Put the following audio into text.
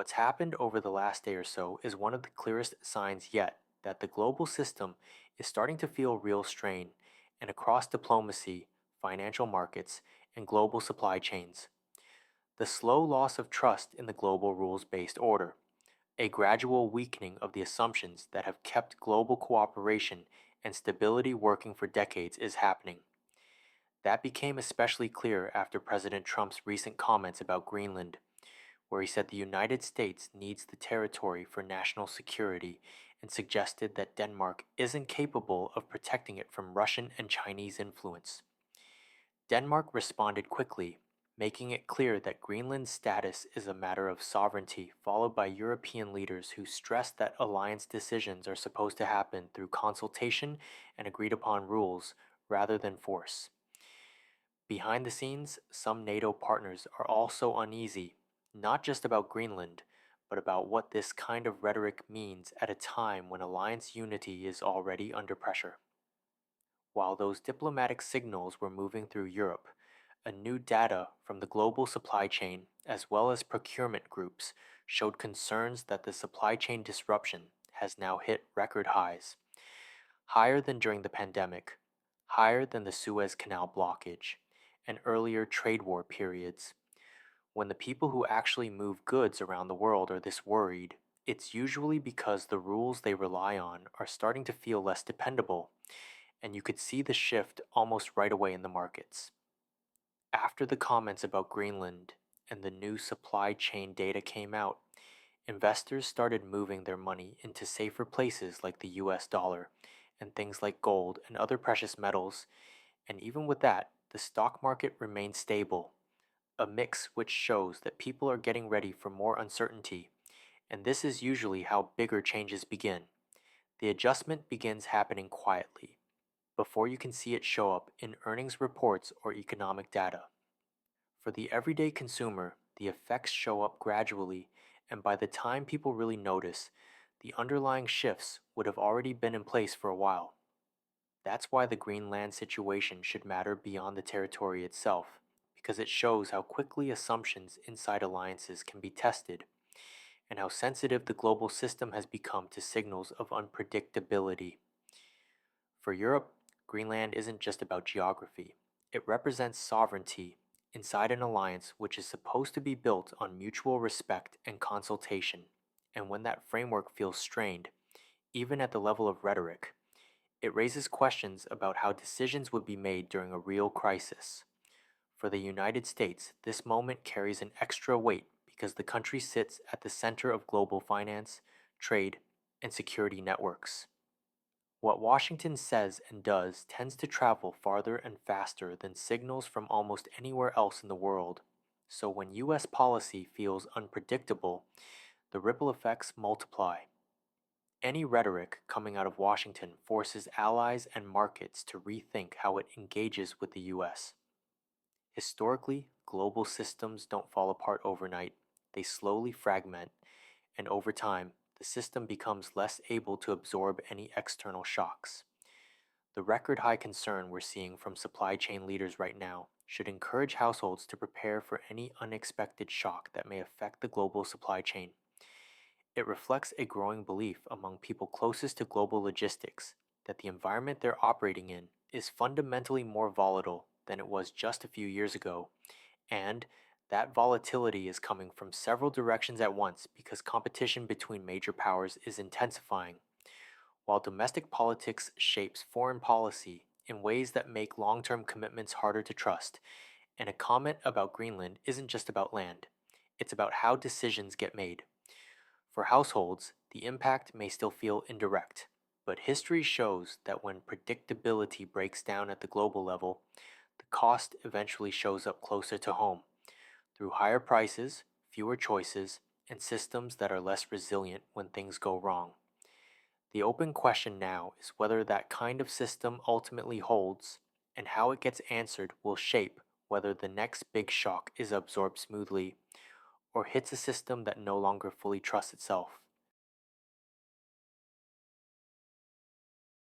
What's happened over the last day or so is one of the clearest signs yet that the global system is starting to feel real strain, and across diplomacy, financial markets, and global supply chains. The slow loss of trust in the global rules based order, a gradual weakening of the assumptions that have kept global cooperation and stability working for decades is happening. That became especially clear after President Trump's recent comments about Greenland, where he said the United States needs the territory for national security and suggested that Denmark isn't capable of protecting it from Russian and Chinese influence. Denmark responded quickly, making it clear that Greenland's status is a matter of sovereignty, followed by European leaders who stressed that alliance decisions are supposed to happen through consultation and agreed upon rules rather than force. Behind the scenes, some NATO partners are also uneasy, not just about Greenland, but about what this kind of rhetoric means at a time when alliance unity is already under pressure. While those diplomatic signals were moving through Europe, a new data from the global supply chain, as well as procurement groups, showed concerns that the supply chain disruption has now hit record highs, higher than during the pandemic, higher than the Suez Canal blockage, and earlier trade war periods. When the people who actually move goods around the world are this worried, it's usually because the rules they rely on are starting to feel less dependable, and you could see the shift almost right away in the markets. After the comments about Greenland and the new supply chain data came out, investors started moving their money into safer places like the US dollar and things like gold and other precious metals, and even with that, the stock market remained stable, a mix which shows that people are getting ready for more uncertainty, and this is usually how bigger changes begin. The adjustment begins happening quietly, before you can see it show up in earnings reports or economic data. For the everyday consumer, the effects show up gradually, and by the time people really notice, the underlying shifts would have already been in place for a while. That's why the Greenland situation should matter beyond the territory itself, because it shows how quickly assumptions inside alliances can be tested, and how sensitive the global system has become to signals of unpredictability. For Europe, Greenland isn't just about geography, it represents sovereignty inside an alliance which is supposed to be built on mutual respect and consultation. And when that framework feels strained, even at the level of rhetoric, it raises questions about how decisions would be made during a real crisis. For the United States, this moment carries an extra weight because the country sits at the center of global finance, trade, and security networks. What Washington says and does tends to travel farther and faster than signals from almost anywhere else in the world. So when US policy feels unpredictable, the ripple effects multiply. Any rhetoric coming out of Washington forces allies and markets to rethink how it engages with the US. Historically, global systems don't fall apart overnight, they slowly fragment, and over time, the system becomes less able to absorb any external shocks. The record high concern we're seeing from supply chain leaders right now should encourage households to prepare for any unexpected shock that may affect the global supply chain. It reflects a growing belief among people closest to global logistics that the environment they're operating in is fundamentally more volatile than it was just a few years ago, and that volatility is coming from several directions at once because competition between major powers is intensifying, while domestic politics shapes foreign policy in ways that make long term commitments harder to trust. And a comment about Greenland isn't just about land, it's about how decisions get made. For households, the impact may still feel indirect, but history shows that when predictability breaks down at the global level, the cost eventually shows up closer to home through higher prices, fewer choices, and systems that are less resilient when things go wrong. The open question now is whether that kind of system ultimately holds, and how it gets answered will shape whether the next big shock is absorbed smoothly or hits a system that no longer fully trusts itself.